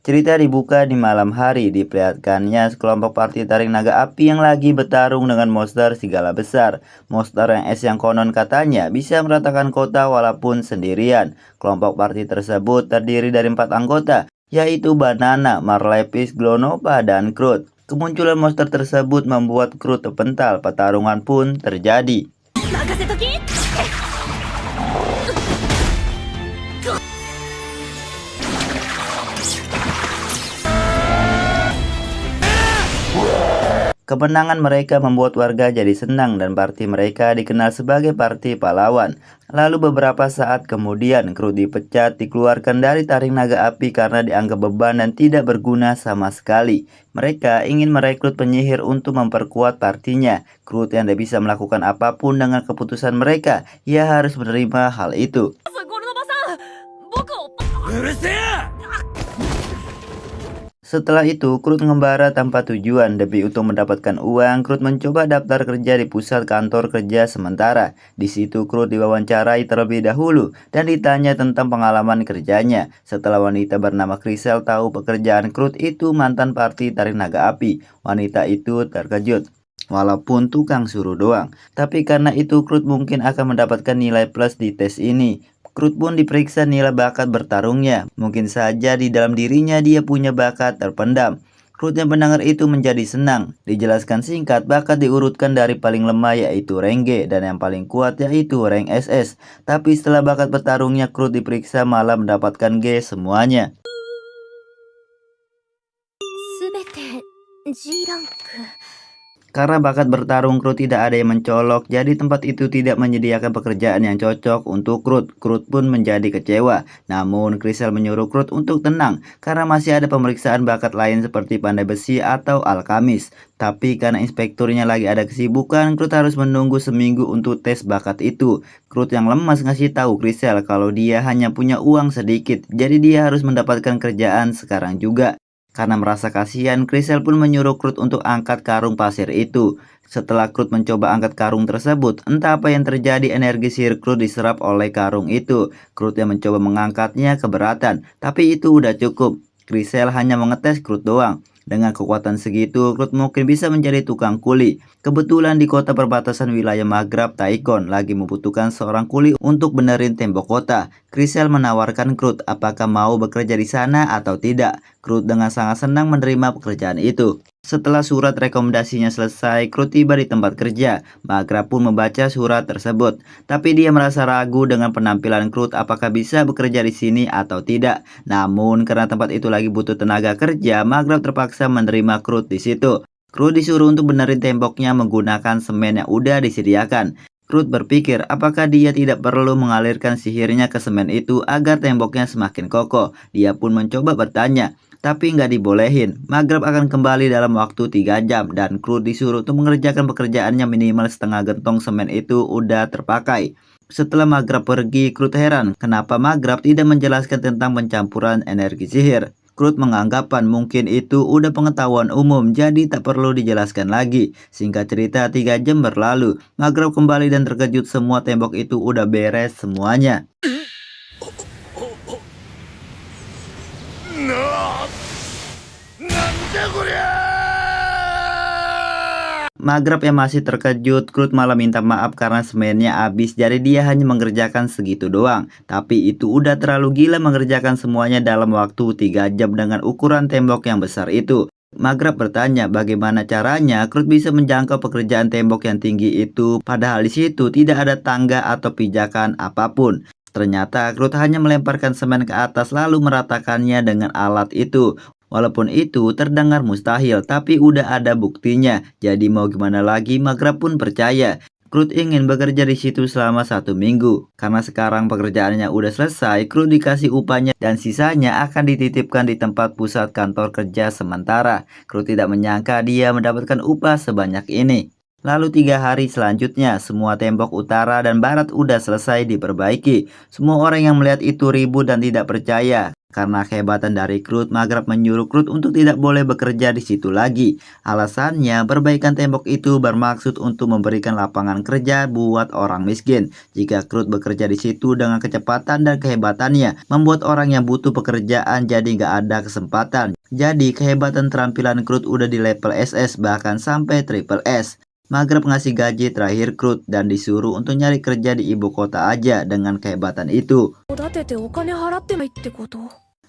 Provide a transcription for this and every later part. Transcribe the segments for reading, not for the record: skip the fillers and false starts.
Cerita dibuka di malam hari, diperlihatkannya sekelompok party taring naga api yang lagi bertarung dengan monster serigala besar. Monster yang es yang konon katanya bisa meratakan kota walaupun sendirian. Kelompok party tersebut terdiri dari 4 anggota, yaitu Banana, Marlepis, Glonopa, dan Groot. Kemunculan monster tersebut membuat Groot terpental, pertarungan pun terjadi. Kemenangan mereka membuat warga jadi senang dan party mereka dikenal sebagai party pahlawan. Lalu beberapa saat kemudian Groot dipecat, dikeluarkan dari taring naga api karena dianggap beban dan tidak berguna sama sekali. Mereka ingin merekrut penyihir untuk memperkuat partinya. Groot yang tidak bisa melakukan apapun dengan keputusan mereka, ia harus menerima hal itu. Setelah itu, Groot mengembara tanpa tujuan. Demi untuk mendapatkan uang, Groot mencoba daftar kerja di pusat kantor kerja sementara. Di situ, Groot diwawancarai terlebih dahulu dan ditanya tentang pengalaman kerjanya. Setelah wanita bernama Crystal tahu pekerjaan Groot itu mantan party tarik naga api, wanita itu terkejut. Walaupun tukang suruh doang, tapi karena itu Groot mungkin akan mendapatkan nilai plus di tes ini. Groot pun diperiksa nilai bakat bertarungnya. Mungkin saja di dalam dirinya dia punya bakat terpendam. Groot yang mendengar itu menjadi senang. Dijelaskan singkat, bakat diurutkan dari paling lemah yaitu rank G dan yang paling kuat yaitu rank SS. Tapi setelah bakat bertarungnya, Groot diperiksa malah mendapatkan G semuanya. Karena bakat bertarung Groot tidak ada yang mencolok, jadi tempat itu tidak menyediakan pekerjaan yang cocok untuk Groot. Groot pun menjadi kecewa. Namun Crystal menyuruh Groot untuk tenang, karena masih ada pemeriksaan bakat lain seperti pandai besi atau alkamis. Tapi karena inspekturnya lagi ada kesibukan, Groot harus menunggu seminggu untuk tes bakat itu. Groot yang lemas ngasih tahu Crystal kalau dia hanya punya uang sedikit, jadi dia harus mendapatkan kerjaan sekarang juga. Karena merasa kasihan, Crystal pun menyuruh Groot untuk angkat karung pasir itu. Setelah Groot mencoba angkat karung tersebut, entah apa yang terjadi, energi sihir Groot diserap oleh karung itu. Groot yang mencoba mengangkatnya keberatan, tapi itu udah cukup. Crystal hanya mengetes Groot doang. Dengan kekuatan segitu, Groot mungkin bisa menjadi tukang kuli. Kebetulan di kota perbatasan wilayah Maghrab, Taikon lagi membutuhkan seorang kuli untuk benerin tembok kota. Crystal menawarkan Groot apakah mau bekerja di sana atau tidak. Groot dengan sangat senang menerima pekerjaan itu. Setelah surat rekomendasinya selesai, Groot tiba di tempat kerja. Maghrab pun membaca surat tersebut. Tapi dia merasa ragu dengan penampilan Groot apakah bisa bekerja di sini atau tidak. Namun karena tempat itu lagi butuh tenaga kerja, Maghrab terpaksa menerima Groot di situ. Groot disuruh untuk benerin temboknya menggunakan semen yang udah disediakan. Groot berpikir apakah dia tidak perlu mengalirkan sihirnya ke semen itu agar temboknya semakin kokoh. Dia pun mencoba bertanya, tapi nggak dibolehin. Maghrab akan kembali dalam waktu 3 jam dan Groot disuruh untuk mengerjakan pekerjaannya minimal setengah gentong semen itu udah terpakai. Setelah Maghrab pergi, Groot heran kenapa Maghrab tidak menjelaskan tentang pencampuran energi sihir. Groot menganggapan mungkin itu udah pengetahuan umum, jadi tak perlu dijelaskan lagi. Singkat cerita, 3 jam berlalu. Maghrab kembali dan terkejut semua tembok itu udah beres semuanya. Maghrab yang masih terkejut, Groot malah minta maaf karena semennya habis, jadi dia hanya mengerjakan segitu doang. Tapi itu udah terlalu gila mengerjakan semuanya dalam waktu 3 jam dengan ukuran tembok yang besar itu. Maghrab bertanya bagaimana caranya Groot bisa menjangkau pekerjaan tembok yang tinggi itu, padahal di situ tidak ada tangga atau pijakan apapun. Ternyata Groot hanya melemparkan semen ke atas lalu meratakannya dengan alat itu. Walaupun itu terdengar mustahil, tapi udah ada buktinya. Jadi mau gimana lagi, Maghrab pun percaya. Groot ingin bekerja di situ selama 1 minggu. Karena sekarang pekerjaannya udah selesai, Groot dikasih upahnya dan sisanya akan dititipkan di tempat pusat kantor kerja sementara. Groot tidak menyangka dia mendapatkan upah sebanyak ini. Lalu 3 hari selanjutnya, semua tembok utara dan barat udah selesai diperbaiki. Semua orang yang melihat itu ribut dan tidak percaya. Karena kehebatan dari Krut, Maghrab menyuruh Krut untuk tidak boleh bekerja di situ lagi. Alasannya, perbaikan tembok itu bermaksud untuk memberikan lapangan kerja buat orang miskin. Jika Krut bekerja di situ dengan kecepatan dan kehebatannya, membuat orang yang butuh pekerjaan jadi nggak ada kesempatan. Jadi kehebatan terampilan Krut udah di level SS, bahkan sampai triple S. Maghreb ngasih gaji terakhir Krut dan disuruh untuk nyari kerja di ibu kota aja dengan kehebatan itu.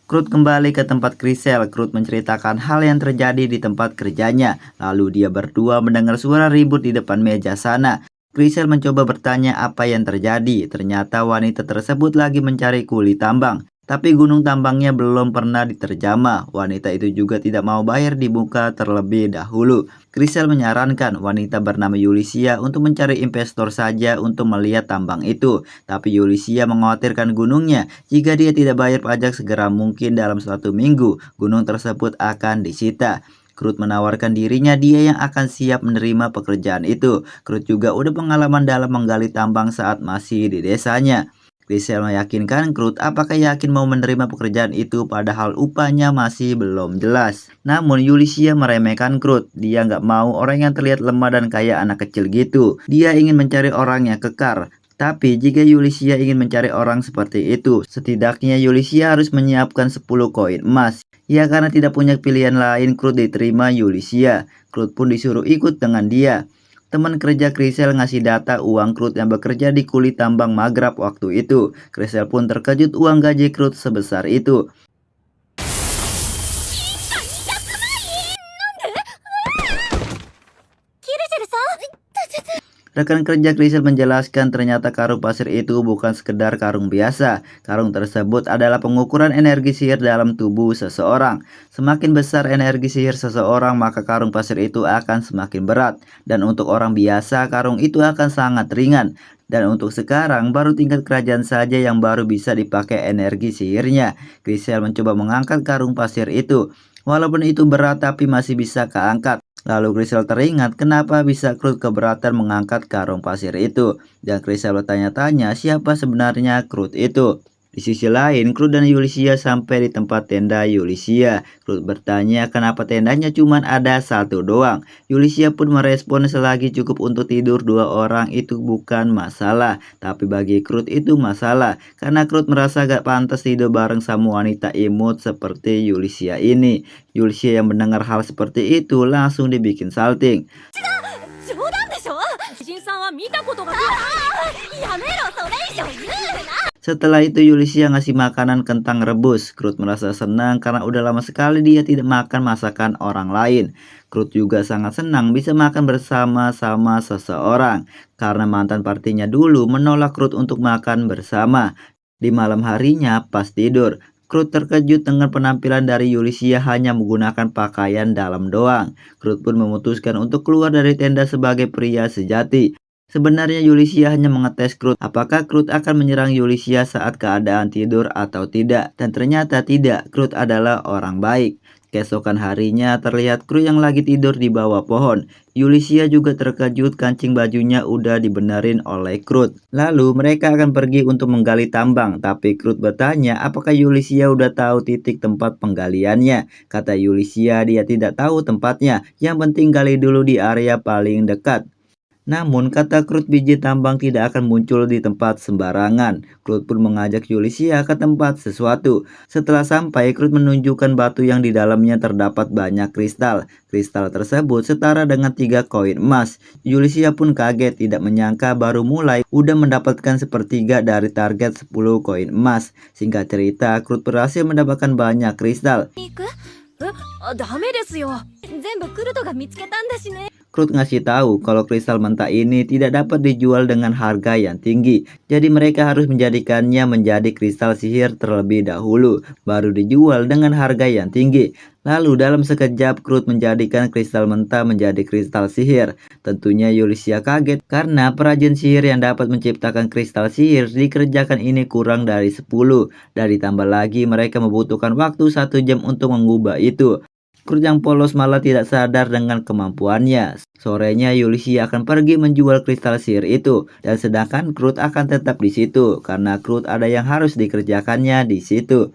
Krut kembali ke tempat Krisel. Krut menceritakan hal yang terjadi di tempat kerjanya. Lalu dia berdua mendengar suara ribut di depan meja sana. Krisel mencoba bertanya apa yang terjadi. Ternyata wanita tersebut lagi mencari kuli tambang. Tapi gunung tambangnya belum pernah diterjamah. Wanita itu juga tidak mau bayar di muka terlebih dahulu. Krisel menyarankan wanita bernama Yulisia untuk mencari investor saja untuk melihat tambang itu. Tapi Yulisia mengkhawatirkan gunungnya. Jika dia tidak bayar pajak segera mungkin dalam 1 minggu, gunung tersebut akan disita. Krut menawarkan dirinya dia yang akan siap menerima pekerjaan itu. Krut juga udah pengalaman dalam menggali tambang saat masih di desanya. Krisel meyakinkan Krut apakah yakin mau menerima pekerjaan itu padahal upahnya masih belum jelas. Namun Yulisia meremehkan Krut. Dia nggak mau orang yang terlihat lemah dan kayak anak kecil gitu. Dia ingin mencari orang yang kekar. Tapi jika Yulisia ingin mencari orang seperti itu, setidaknya Yulisia harus menyiapkan 10 koin emas. Ya karena tidak punya pilihan lain, Krut diterima Yulisia. Krut pun disuruh ikut dengan dia. Teman kerja Krisel ngasih data uang Krut yang bekerja di kulit tambang Maghrab waktu itu. Krisel pun terkejut uang gaji Krut sebesar itu. Rekan kerja Krisel menjelaskan ternyata karung pasir itu bukan sekedar karung biasa. Karung tersebut adalah pengukuran energi sihir dalam tubuh seseorang. Semakin besar energi sihir seseorang, maka karung pasir itu akan semakin berat. Dan untuk orang biasa, karung itu akan sangat ringan. Dan untuk sekarang, baru tingkat kerajaan saja yang baru bisa dipakai energi sihirnya. Krisel mencoba mengangkat karung pasir itu. Walaupun itu berat tapi masih bisa keangkat. Lalu Krisel teringat kenapa bisa Krut keberatan mengangkat karung pasir itu. Dan Krisel bertanya-tanya siapa sebenarnya Krut itu. Di sisi lain, Krut dan Yulisia sampai di tempat tenda Yulisia. Krut bertanya kenapa tendanya cuma ada satu doang. Yulisia pun merespon selagi cukup untuk tidur 2 orang itu bukan masalah. Tapi bagi Krut itu masalah. Karena Krut merasa gak pantas tidur bareng sama wanita imut seperti Yulisia ini. Yulisia yang mendengar hal seperti itu langsung dibikin salting. Setelah itu Yulisia ngasih makanan kentang rebus. Krut merasa senang karena udah lama sekali dia tidak makan masakan orang lain. Krut juga sangat senang bisa makan bersama-sama seseorang. Karena mantan partinya dulu menolak Krut untuk makan bersama. Di malam harinya pas tidur, Krut terkejut dengan penampilan dari Yulisia hanya menggunakan pakaian dalam doang. Krut pun memutuskan untuk keluar dari tenda sebagai pria sejati. Sebenarnya Yulisia hanya mengetes Krut apakah Krut akan menyerang Yulisia saat keadaan tidur atau tidak. Dan ternyata tidak, Krut adalah orang baik. Keesokan harinya terlihat Krut yang lagi tidur di bawah pohon. Yulisia juga terkejut kancing bajunya udah dibenerin oleh Krut. Lalu mereka akan pergi untuk menggali tambang. Tapi Krut bertanya apakah Yulisia udah tahu titik tempat penggaliannya. Kata Yulisia dia tidak tahu tempatnya. Yang penting gali dulu di area paling dekat. Namun kata Krut biji tambang tidak akan muncul di tempat sembarangan. Krut pun mengajak Yulisia ke tempat sesuatu. Setelah sampai, Krut menunjukkan batu yang di dalamnya terdapat banyak kristal. Kristal tersebut setara dengan 3 koin emas. Yulisia pun kaget tidak menyangka baru mulai udah mendapatkan sepertiga dari target 10 koin emas. Singkat cerita, Krut berhasil mendapatkan banyak kristal. Krut ngasih tahu kalau kristal mentah ini tidak dapat dijual dengan harga yang tinggi. Jadi mereka harus menjadikannya menjadi kristal sihir terlebih dahulu, baru dijual dengan harga yang tinggi. Lalu dalam sekejap Krut menjadikan kristal mentah menjadi kristal sihir. Tentunya Yulisia kaget karena perajin sihir yang dapat menciptakan kristal sihir dikerjakan ini kurang dari 10. Dan ditambah lagi mereka membutuhkan waktu 1 jam untuk mengubah itu. Krut yang polos malah tidak sadar dengan kemampuannya. Sorenya Yulisia akan pergi menjual kristal sihir itu. Dan sedangkan Krut akan tetap di situ. Karena Krut ada yang harus dikerjakannya di situ.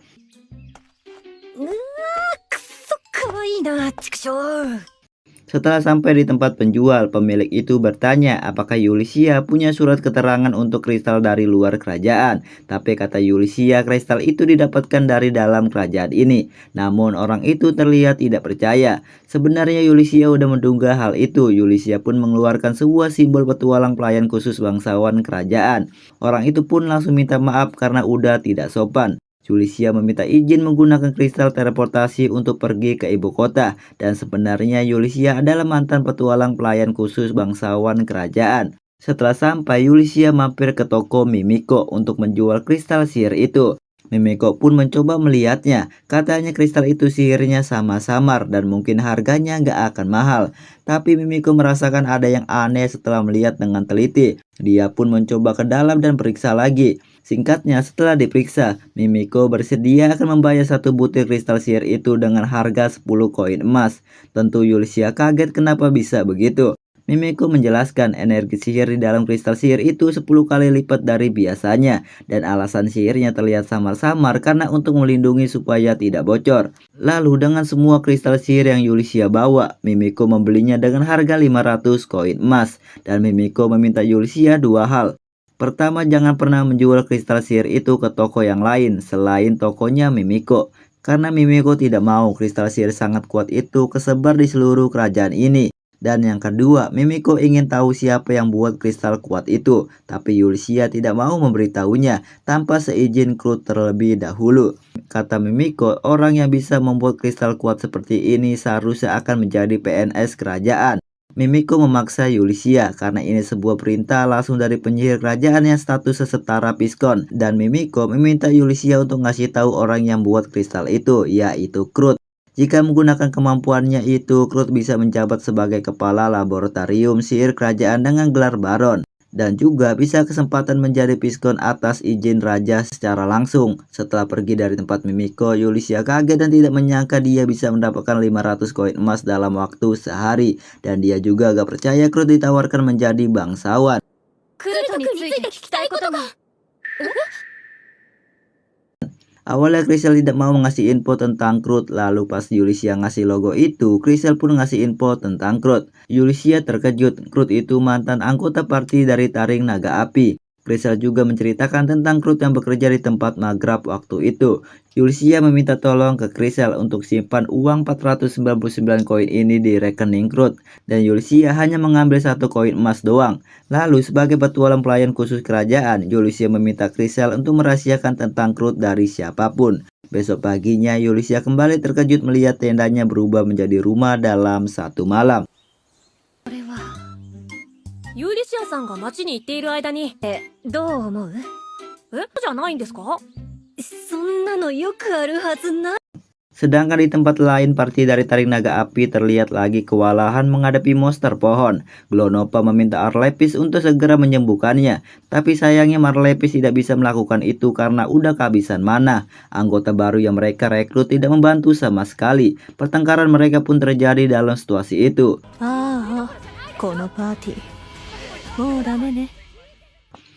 Setelah sampai di tempat penjual, pemilik itu bertanya apakah Yulisia punya surat keterangan untuk kristal dari luar kerajaan. Tapi kata Yulisia, kristal itu didapatkan dari dalam kerajaan ini. Namun orang itu terlihat tidak percaya. Sebenarnya Yulisia udah menduga hal itu. Yulisia pun mengeluarkan sebuah simbol petualang pelayan khusus bangsawan kerajaan. Orang itu pun langsung minta maaf karena udah tidak sopan. Yulisia meminta izin menggunakan kristal teleportasi untuk pergi ke ibu kota, dan sebenarnya Yulisia adalah mantan petualang pelayan khusus bangsawan kerajaan. Setelah sampai, Yulisia mampir ke toko Mimiko untuk menjual kristal sihir itu. Mimiko pun mencoba melihatnya, katanya kristal itu sihirnya sama samar dan mungkin harganya nggak akan mahal. Tapi Mimiko merasakan ada yang aneh setelah melihat dengan teliti. Dia pun mencoba ke dalam dan periksa lagi. Singkatnya, setelah diperiksa, Mimiko bersedia akan membayar satu butir kristal sihir itu dengan harga 10 koin emas. Tentu Yulisia kaget kenapa bisa begitu. Mimiko menjelaskan energi sihir di dalam kristal sihir itu 10 kali lipat dari biasanya, dan alasan sihirnya terlihat samar-samar karena untuk melindungi supaya tidak bocor. Lalu dengan semua kristal sihir yang Yulisia bawa, Mimiko membelinya dengan harga 500 koin emas, dan Mimiko meminta Yulisia dua hal. Pertama, jangan pernah menjual kristal sihir itu ke toko yang lain selain tokonya Mimiko, karena Mimiko tidak mau kristal sihir sangat kuat itu kesebar di seluruh kerajaan ini. Dan yang kedua, Mimiko ingin tahu siapa yang buat kristal kuat itu, tapi Yulisia tidak mau memberitahunya tanpa seizin Krut terlebih dahulu. Kata Mimiko, orang yang bisa membuat kristal kuat seperti ini seharusnya akan menjadi PNS kerajaan. Mimiko memaksa Yulisia karena ini sebuah perintah langsung dari penyihir kerajaan yang statusnya setara Piskon, dan Mimiko meminta Yulisia untuk ngasih tahu orang yang buat kristal itu, yaitu Krut. Jika menggunakan kemampuannya itu, Krut bisa menjabat sebagai kepala laboratorium sihir kerajaan dengan gelar Baron, dan juga bisa kesempatan menjadi Piskon atas izin raja secara langsung. Setelah pergi dari tempat Mimiko, Yulisia kaget dan tidak menyangka dia bisa mendapatkan 500 koin emas dalam waktu sehari, dan dia juga gak percaya Krut ditawarkan menjadi bangsawan. Awalnya Crystal tidak mau ngasih info tentang Krut, lalu pas Yulisia ngasih logo itu, Crystal pun ngasih info tentang Krut. Yulisia terkejut, Krut itu mantan anggota party dari Taring Naga Api. Crystal juga menceritakan tentang Krut yang bekerja di tempat Maghrab waktu itu. Yulisia meminta tolong ke Crystal untuk simpan uang 499 koin ini di rekening Krut, dan Yulisia hanya mengambil satu koin emas doang. Lalu sebagai petualang pelayan khusus kerajaan, Yulisia meminta Crystal untuk merahasiakan tentang Krut dari siapapun. Besok paginya, Yulisia kembali terkejut melihat tendanya berubah menjadi rumah dalam satu malam. ユーリシアさんが町に行っている間にどう思う？じゃないんですか？そんなのよくあるはずない。 Sedangkan di tempat lain, party dari Taring Naga Api terlihat lagi kewalahan menghadapi monster pohon. Glonoppa meminta Arlepis untuk segera menyembuhkannya, tapi sayangnya Marlepis tidak bisa melakukan itu karena udah kehabisan mana. Anggota baru yang mereka rekrut tidak membantu sama sekali. Pertengkaran mereka pun terjadi dalam situasi itu. ああ、このパーティーもうダメね。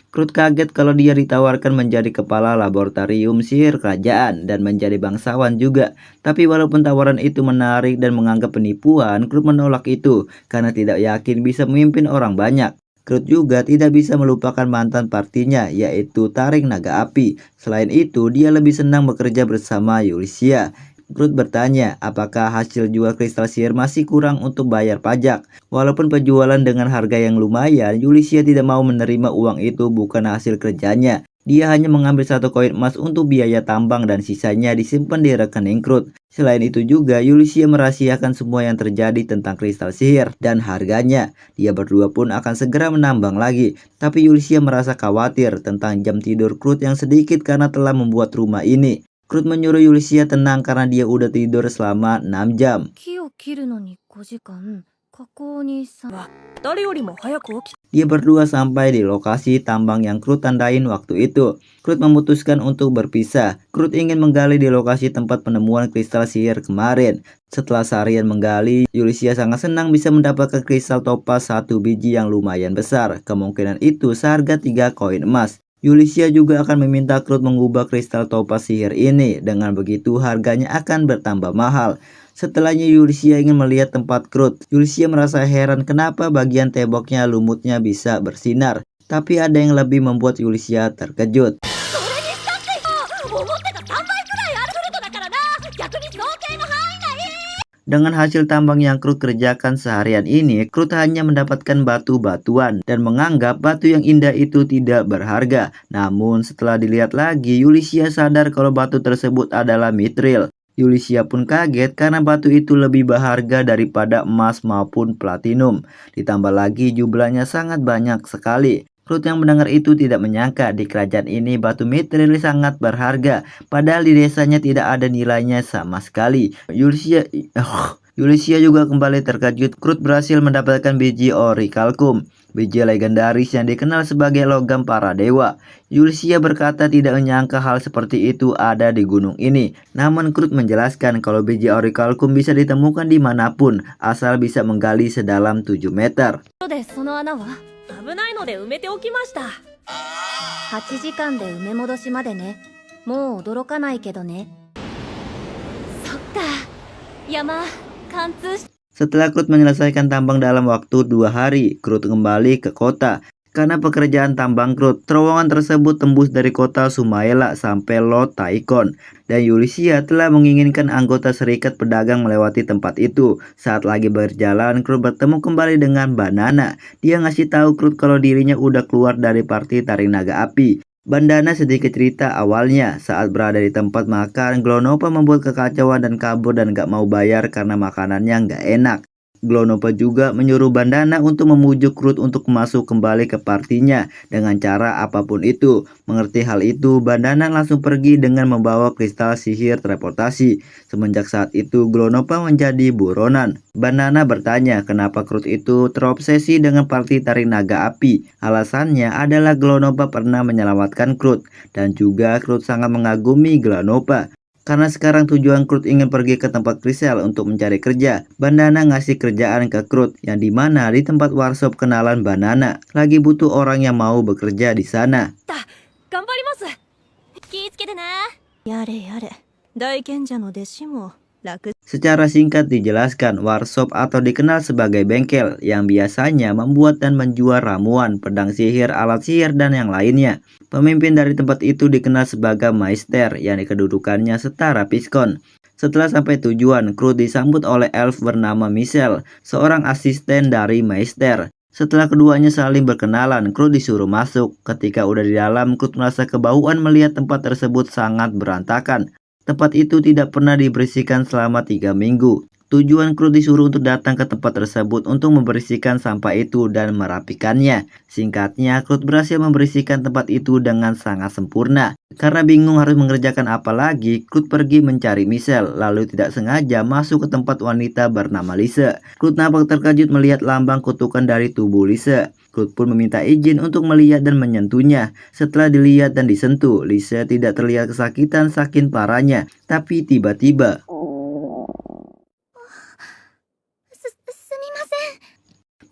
Krut kaget kalau dia ditawarkan menjadi kepala laboratorium sihir kerajaan dan menjadi bangsawan juga. Tapi walaupun tawaran itu menarik dan menganggap penipuan, Krut menolak itu karena tidak yakin bisa memimpin orang banyak. Krut juga tidak bisa melupakan mantan partinya, yaitu Taring Naga Api. Selain itu, dia lebih senang bekerja bersama Yulisia. Krut bertanya apakah hasil jual kristal sihir masih kurang untuk bayar pajak. Walaupun penjualan dengan harga yang lumayan, Yulisia tidak mau menerima uang itu bukan hasil kerjanya. Dia hanya mengambil satu koin emas untuk biaya tambang dan sisanya disimpan di rekening Krut. Selain itu juga, Yulisia merahasiakan semua yang terjadi tentang kristal sihir dan harganya. Dia berdua pun akan segera menambang lagi. Tapi Yulisia merasa khawatir tentang jam tidur Krut yang sedikit karena telah membuat rumah ini. Krut menyuruh Yulisia tenang karena dia udah tidur selama 6 jam. 木を切るのに5時間、加工に3。 誰よりも早く起き Dia berdua sampai di lokasi tambang yang Krut tandain waktu itu. Krut memutuskan untuk berpisah. Krut ingin menggali di lokasi tempat penemuan kristal sihir kemarin. Setelah seharian menggali, Yulisia sangat senang bisa mendapatkan kristal topas satu biji yang lumayan besar. Kemungkinan itu seharga 3 koin emas. Yulisia juga akan meminta Krut mengubah kristal topas sihir ini. Dengan begitu harganya akan bertambah mahal. Setelahnya Ulysses ingin melihat tempat Groot. Ulysses merasa heran kenapa bagian temboknya lumutnya bisa bersinar. Tapi ada yang lebih membuat Ulysses terkejut. Dengan hasil tambang yang Groot kerjakan seharian ini, Groot hanya mendapatkan batu-batuan dan menganggap batu yang indah itu tidak berharga. Namun setelah dilihat lagi, Ulysses sadar kalau batu tersebut adalah mithril. Ulysses pun kaget karena batu itu lebih berharga daripada emas maupun platinum. Ditambah lagi jumlahnya sangat banyak sekali. Groot yang mendengar itu tidak menyangka di kerajaan ini batu mithril sangat berharga, padahal di desanya tidak ada nilainya sama sekali. Ulysses juga kembali terkejut. Groot berhasil mendapatkan biji orichalcum, biji legendaris yang dikenal sebagai logam para dewa. Ulysses berkata tidak menyangka hal seperti itu ada di gunung ini. Namun Groot menjelaskan kalau biji orichalcum bisa ditemukan dimanapun, asal bisa menggali sedalam 7 meter. 危ないので埋めておきました。8時間で埋め戻しまでね。もう驚かないけどね。そっか。山、貫通し。 Setelah Groot menyelesaikan tambang dalam waktu 2 hari, Groot kembali ke kota. Karena pekerjaan tambang Groot, terowongan tersebut tembus dari kota Sumaela sampai Lot Taikon. Dan Ulysses telah menginginkan anggota serikat pedagang melewati tempat itu. Saat lagi berjalan, Groot bertemu kembali dengan Banana. Dia ngasih tahu Groot kalau dirinya udah keluar dari party taring naga api. Bandana sedikit cerita awalnya. Saat berada di tempat makan, Glonoppa membuat kekacauan dan kabur dan gak mau bayar karena makanannya gak enak. Glonoppa juga menyuruh Bandana untuk memujuk Groot untuk masuk kembali ke partinya dengan cara apapun itu. Mengerti hal itu, Bandana langsung pergi dengan membawa kristal sihir teleportasi. Semenjak saat itu, Glonoppa menjadi buronan. Bandana bertanya kenapa Groot itu terobsesi dengan party taring naga api. Alasannya adalah Glonoppa pernah menyelamatkan Groot dan juga Groot sangat mengagumi Glonoppa. Karena sekarang tujuan Groot ingin pergi ke tempat Crystal untuk mencari kerja, Bandana ngasih kerjaan ke Groot, yang dimana di tempat workshop kenalan Banana lagi butuh orang yang mau bekerja di sana. 頑張ります。気ぃつけてね。やれやれ。大賢者の弟子も楽。 Secara singkat dijelaskan, workshop atau dikenal sebagai bengkel yang biasanya membuat dan menjual ramuan, pedang sihir, alat sihir, dan yang lainnya. Pemimpin dari tempat itu dikenal sebagai Meister yang kedudukannya setara Piskon. Setelah sampai tujuan, Groot disambut oleh elf bernama Michelle, seorang asisten dari Meister. Setelah keduanya saling berkenalan, Groot disuruh masuk. Ketika udah di dalam, Groot merasa kebauan melihat tempat tersebut sangat berantakan. Tempat itu tidak pernah dibersihkan selama 3 minggu. Tujuan Groot disuruh untuk datang ke tempat tersebut untuk membersihkan sampah itu dan merapikannya. Singkatnya, Groot berhasil membersihkan tempat itu dengan sangat sempurna. Karena bingung harus mengerjakan apa lagi, Groot pergi mencari Michelle, lalu tidak sengaja masuk ke tempat wanita bernama Lise. Groot nampak terkejut melihat lambang kutukan dari tubuh Lise. Groot pun meminta izin untuk melihat dan menyentuhnya. Setelah dilihat dan disentuh, Lise tidak terlihat kesakitan saking parahnya. Tapi tiba-tiba,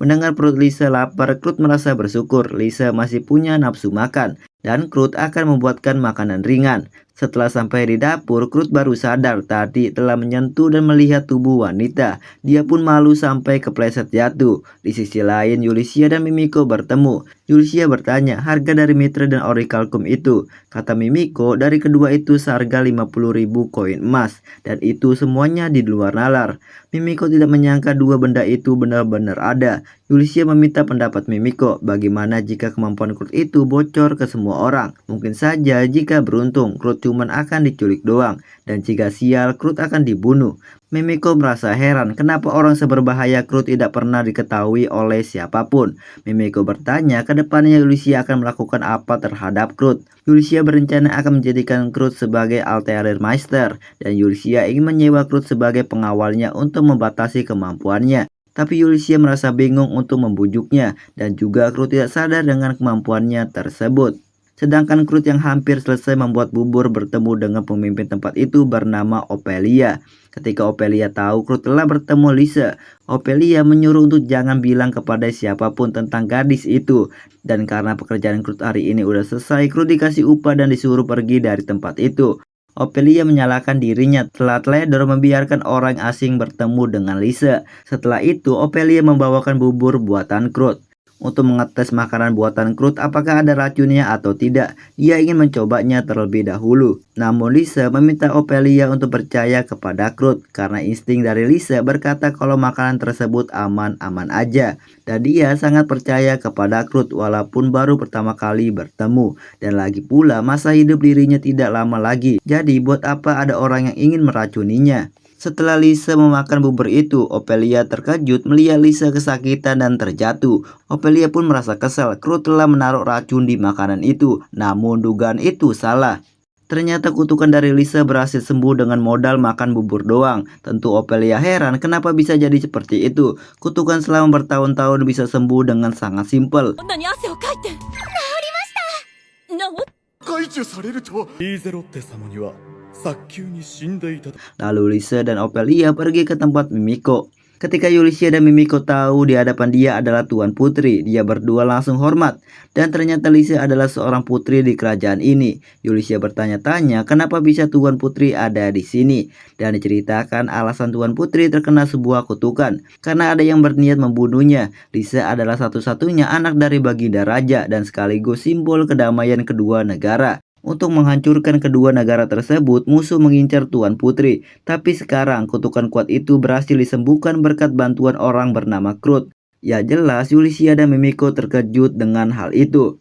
mendengar perut Lise lapar, Groot merasa bersyukur Lise masih punya nafsu makan. Dan Groot akan membuatkan makanan ringan. Setelah sampai di dapur, Groot baru sadar tadi telah menyentuh dan melihat tubuh wanita. Dia pun malu sampai kepleset jatuh. Di sisi lain, Ulysses dan Mimiko bertemu. Ulysses bertanya harga dari mithril dan orichalcum itu. Kata Mimiko, dari kedua itu seharga 50.000 koin emas. Dan itu semuanya di luar nalar. Mimiko tidak menyangka dua benda itu benar-benar ada. Ulysses meminta pendapat Mimiko, bagaimana jika kemampuan Groot itu bocor ke semua orang. Mungkin saja jika beruntung, Groot cuman akan diculik doang. Dan jika sial, Groot akan dibunuh. Mimiko merasa heran kenapa orang seberbahaya Groot tidak pernah diketahui oleh siapapun. Mimiko bertanya ke depannya Ulysses akan melakukan apa terhadap Groot. Ulysses berencana akan menjadikan Groot sebagai Alterair Meister. Dan Ulysses ingin menyewa Groot sebagai pengawalnya untuk membatasi kemampuannya. Tapi Ulysses merasa bingung untuk membujuknya dan juga Groot tidak sadar dengan kemampuannya tersebut. Sedangkan Groot yang hampir selesai membuat bubur bertemu dengan pemimpin tempat itu bernama Ophelia. Ketika Ophelia tahu Groot telah bertemu Lise, Ophelia menyuruh untuk jangan bilang kepada siapapun tentang gadis itu. Dan karena pekerjaan Groot hari ini udah selesai, Groot dikasih upah dan disuruh pergi dari tempat itu. Ophelia menyalahkan dirinya telah teledor membiarkan orang asing bertemu dengan Lise. Setelah itu, Ophelia membawakan bubur buatan Krut. Untuk mengetes makanan buatan Krut apakah ada racunnya atau tidak, dia ingin mencobanya terlebih dahulu. Namun Lise meminta Ophelia untuk percaya kepada Krut karena insting dari Lise berkata kalau makanan tersebut aman-aman aja. Dan dia sangat percaya kepada Krut walaupun baru pertama kali bertemu. Dan lagi pula masa hidup dirinya tidak lama lagi. Jadi buat apa ada orang yang ingin meracuninya? Setelah Lise memakan bubur itu, Ophelia terkejut melihat Lise kesakitan dan terjatuh. Ophelia pun merasa kesal, Krut telah menaruh racun di makanan itu. Namun dugaan itu salah. Ternyata kutukan dari Lise berhasil sembuh dengan modal makan bubur doang. Tentu Ophelia heran kenapa bisa jadi seperti itu. Kutukan selama bertahun-tahun bisa sembuh dengan sangat simpel. 女に汗をかいて治りましたな解除されるとはリーゼロッテ様には早急に死んでいただ Lalu Lise dan Ophelia pergi ke tempat Mimiko. Ketika Ulysses dan Mimiko tahu di hadapan dia adalah Tuan Putri, dia berdua langsung hormat. Dan ternyata Lise adalah seorang putri di kerajaan ini. Ulysses bertanya-tanya kenapa bisa Tuan Putri ada di sini. Dan diceritakan alasan Tuan Putri terkena sebuah kutukan karena ada yang berniat membunuhnya. Lise adalah satu-satunya anak dari Baginda Raja dan sekaligus simbol kedamaian kedua negara. Untuk menghancurkan kedua negara tersebut, musuh mengincar Tuan Putri. Tapi sekarang kutukan kuat itu berhasil disembuhkan berkat bantuan orang bernama Krut. Ya jelas Ulysses dan Mimiko terkejut dengan hal itu.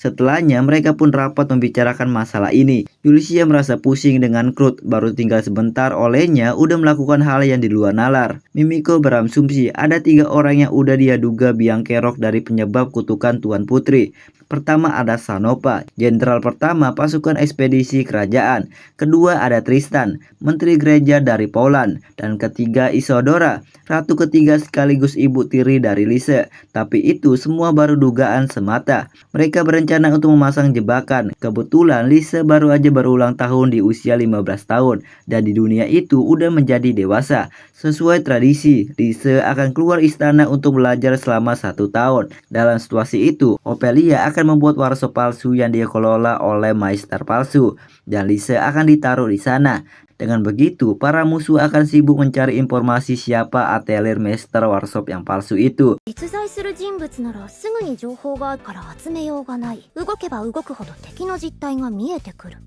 Setelahnya mereka pun rapat membicarakan masalah ini. Ulysses merasa pusing dengan Krut, baru tinggal sebentar olehnya udah melakukan hal yang di luar nalar. Mimiko berasumsi ada 3 orang yang udah dia duga biang kerok dari penyebab kutukan Tuan Putri. Pertama ada Sanopa, jenderal pertama pasukan ekspedisi kerajaan. Kedua ada Tristan, menteri gereja dari Poland. Dan ketiga Isadora, ratu ketiga sekaligus ibu tiri dari Lise. Tapi itu semua baru dugaan semata. Mereka berencana untuk memasang jebakan. Kebetulan Lise baru aja berulang tahun di usia 15 tahun. Dan di dunia itu udah menjadi dewasa. Sesuai tradisi, Lise akan keluar istana untuk belajar selama 1 tahun. Dalam situasi itu, Ophelia akan membuat warso palsu yang dia kelola oleh Maester palsu. Dan Lise akan ditaruh di sana. Dengan begitu, para musuh akan sibuk mencari informasi siapa atelier Master Workshop yang palsu itu. 実在する人物ならすぐに情報があるから集めようがない。動けば動くほど敵の実態が見えてくる。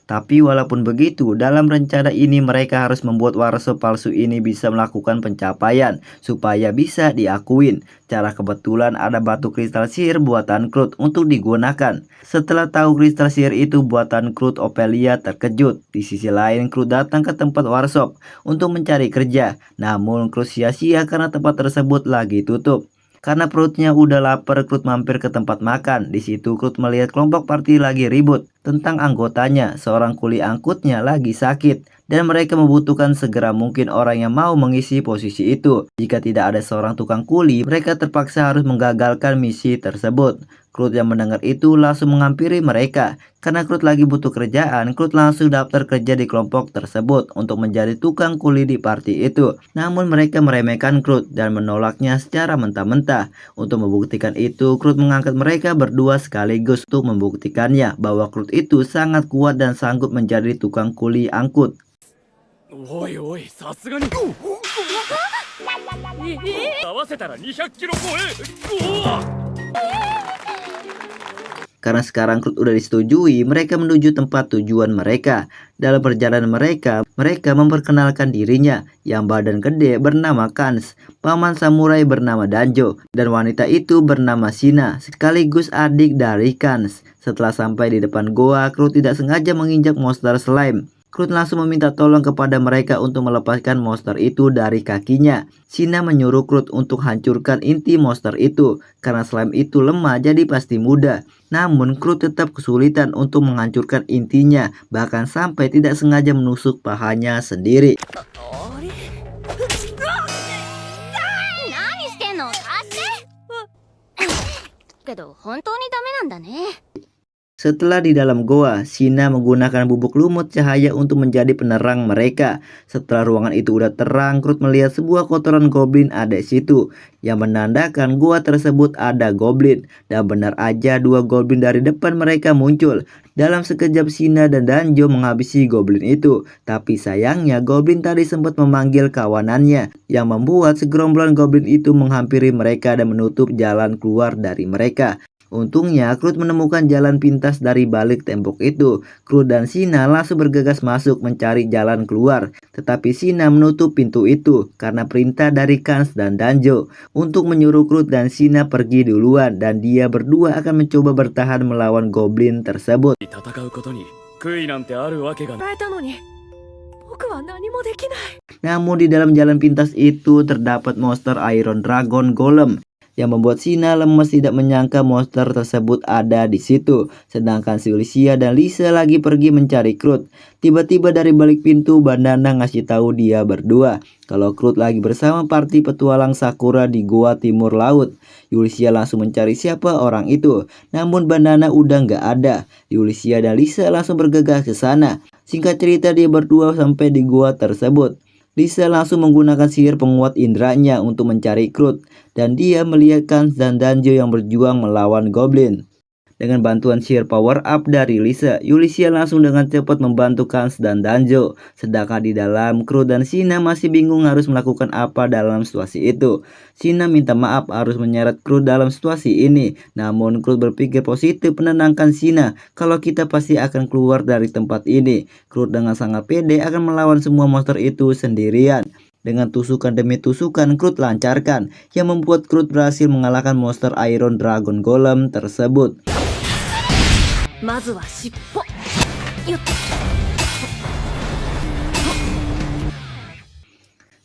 Tapi walaupun begitu, dalam rencana ini mereka harus membuat warso palsu ini bisa melakukan pencapaian supaya bisa diakuin. Cara kebetulan ada batu kristal sihir buatan Krut untuk digunakan. Setelah tahu kristal sihir itu buatan Krut, Ophelia terkejut. Di sisi lain, Krut datang ke tempat workshop untuk mencari kerja. Namun Krut sia-sia karena tempat tersebut lagi tutup. Karena perutnya udah lapar, Krut mampir ke tempat makan. Di situ Krut melihat kelompok party lagi ribut tentang anggotanya. Seorang kuli angkutnya lagi sakit dan mereka membutuhkan segera mungkin orang yang mau mengisi posisi itu. Jika tidak ada seorang tukang kuli, mereka terpaksa harus menggagalkan misi tersebut. Krut yang mendengar itu langsung menghampiri mereka. Karena Krut lagi butuh kerjaan, Krut langsung daftar kerja di kelompok tersebut untuk menjadi tukang kuli di party itu. Namun mereka meremehkan Krut dan menolaknya secara mentah-mentah. Untuk membuktikan itu, Krut mengangkat mereka berdua sekaligus untuk membuktikannya bahwa Krut itu sangat kuat dan sanggup menjadi tukang kuli angkut. おいおい、さすがに合わせたら200キロ超え。 Karena sekarang Krut udah disetujui, mereka menuju tempat tujuan mereka. Dalam perjalanan mereka memperkenalkan dirinya, yang badan gede bernama Kans, paman samurai bernama Danjo, dan wanita itu bernama Shina, sekaligus adik dari Kans. Setelah sampai di depan goa, Krut tidak sengaja menginjak monster slime. Krut langsung meminta tolong kepada mereka untuk melepaskan monster itu dari kakinya. Shina menyuruh Krut untuk hancurkan inti monster itu. Karena slime itu lemah jadi pasti mudah. Namun Krut tetap kesulitan untuk menghancurkan intinya. Bahkan sampai tidak sengaja menusuk pahanya sendiri. 何してんの？貸して！けど本当にダメなんだね。Setelah di dalam goa, Shina menggunakan bubuk lumut cahaya untuk menjadi penerang mereka. Setelah ruangan itu udah terang, Groot melihat sebuah kotoran goblin ada di situ, yang menandakan gua tersebut ada goblin. Dan benar aja 2 goblin dari depan mereka muncul. Dalam sekejap Shina dan Danjo menghabisi goblin itu. Tapi sayangnya goblin tadi sempat memanggil kawanannya, yang membuat segerombolan goblin itu menghampiri mereka dan menutup jalan keluar dari mereka. Untungnya Groot menemukan jalan pintas dari balik tembok itu. Groot dan Shina langsung bergegas masuk mencari jalan keluar. Tetapi Shina menutup pintu itu karena perintah dari Kans dan Danjo untuk menyuruh Groot dan Shina pergi duluan, dan dia berdua akan mencoba bertahan melawan goblin tersebut. 戦うことに悔いなんてあるわけがない えたのに僕は何もできない Namun di dalam jalan pintas itu terdapat monster Iron Dragon Golem, yang membuat Shina lemes tidak menyangka monster tersebut ada di situ. Sedangkan si Ulisha dan Lisa lagi pergi mencari Groot. Tiba-tiba dari balik pintu Bandana ngasih tahu dia berdua kalau Groot lagi bersama party petualang Sakura di Gua Timur Laut. Ulisha langsung mencari siapa orang itu, namun Bandana udah nggak ada. Ulisha dan Lisa langsung bergegas ke sana. Singkat cerita dia berdua sampai di gua tersebut. Lisa langsung menggunakan sihir penguat indranya untuk mencari Groot, dan dia melihat Kans dan Danjo yang berjuang melawan goblin. Dengan bantuan sihir power up dari Lisa, Ulisha langsung dengan cepat membantu Kans dan Danjo. Sedangkan di dalam, Groot dan Shina masih bingung harus melakukan apa dalam situasi itu. Shina minta maaf harus menyeret Groot dalam situasi ini, namun Groot berpikir positif menenangkan Shina kalau kita pasti akan keluar dari tempat ini. Groot dengan sangat pede akan melawan semua monster itu sendirian. Dengan tusukan demi tusukan Groot lancarkan, yang membuat Groot berhasil mengalahkan monster Iron Dragon Golem tersebut. まずは尻尾よっ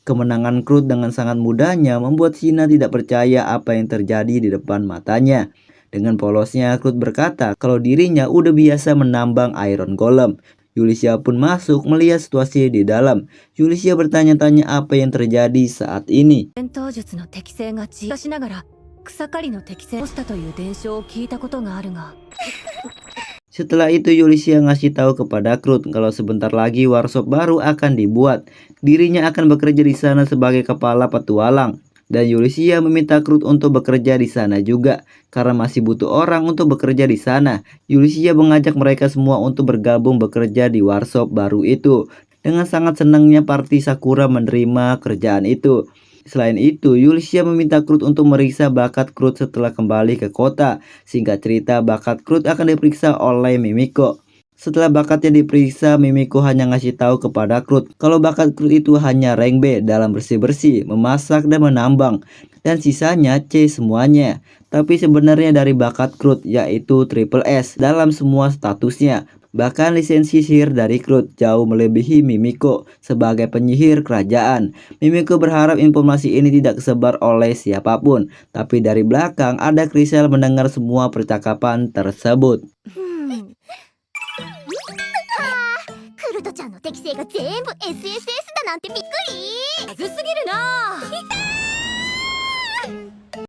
Kemenangan Groot dengan sangat mudahnya membuat Shina tidak percaya apa yang terjadi di depan matanya. Dengan polosnya Groot berkata kalau dirinya udah biasa menambang Iron Golem. Ulisha pun masuk melihat situasi di dalam. Ulisha bertanya-tanya apa yang terjadi saat ini. 戦闘術の適性が違しながら草刈りの適性をしたという伝承を聞いたことがあるが Setelah itu Ulisha ngasih tahu kepada Groot kalau sebentar lagi workshop baru akan dibuat. Dirinya akan bekerja di sana sebagai kepala petualang. Dan Ulisha meminta Groot untuk bekerja di sana juga karena masih butuh orang untuk bekerja di sana. Ulisha mengajak mereka semua untuk bergabung bekerja di workshop baru itu. Dengan sangat senangnya party Sakura menerima kerjaan itu. Selain itu, Ulisha meminta Groot untuk meriksa bakat Groot setelah kembali ke kota. Singkat cerita, bakat Groot akan diperiksa oleh Mimiko. Setelah bakatnya diperiksa, Mimiko hanya ngasih tahu kepada Groot kalau bakat Groot itu hanya rank B dalam bersih-bersih, memasak, dan menambang. Dan sisanya C semuanya. Tapi sebenarnya dari bakat Groot yaitu triple S dalam semua statusnya. Bahkan lisensi sihir dari Groot jauh melebihi Mimiko sebagai penyihir kerajaan. Mimiko berharap informasi ini tidak tersebar oleh siapapun. Tapi dari belakang ada Crystal mendengar semua percakapan tersebut. クルトちゃんの適性が全部 SSS だなんてびっくりまずすぎるな